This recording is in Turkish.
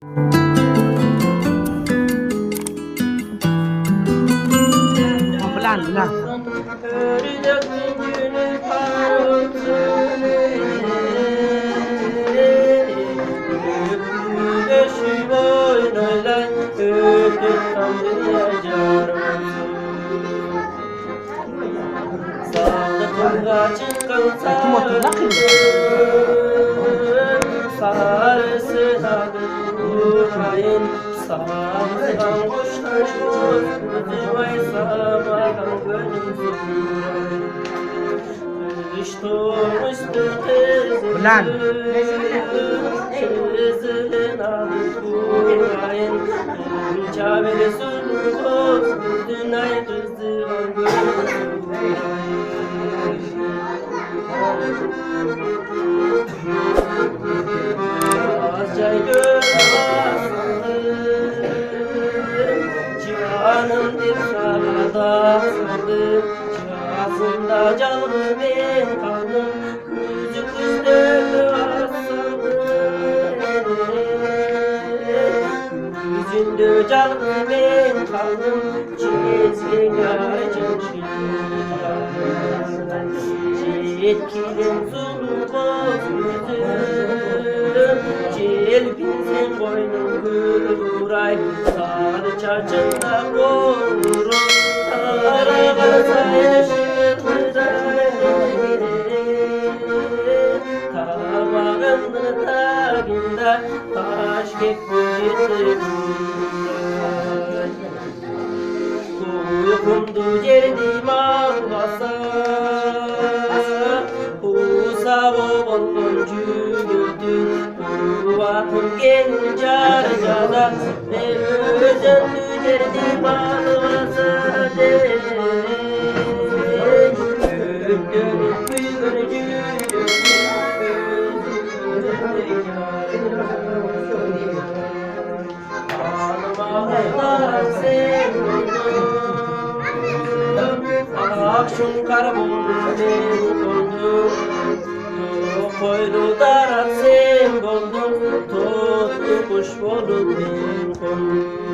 Lan. Sağlıktan kuşlar gözüme sabahtan gönlüm düştüm üstüne kızın adı kurayın çabeli sulu dünay kızıvan gönlüm azcay canım dip sarada sardım Çağsında canım ben kaldım Müzik üstüne asıldım Yüzünde canım ben kaldım Çizgin açın Çetkilim sulu boz yüzüm Çelpinsin koynum gül buray Sarı çarçında konurum Arabasa yaşıklıday Tabağımın tagında Taş kekmedir Uykumdu cerdim ağlasa Usavı bollun cügüldü Kuvatım gelin carcada Özündü cerdim ağlasa Gönül büyür cügüldü Ağlamalar sevdim Akşam kar buldu ben koldum Koydu darat sen koldum Totlu kuş bolup ben koldum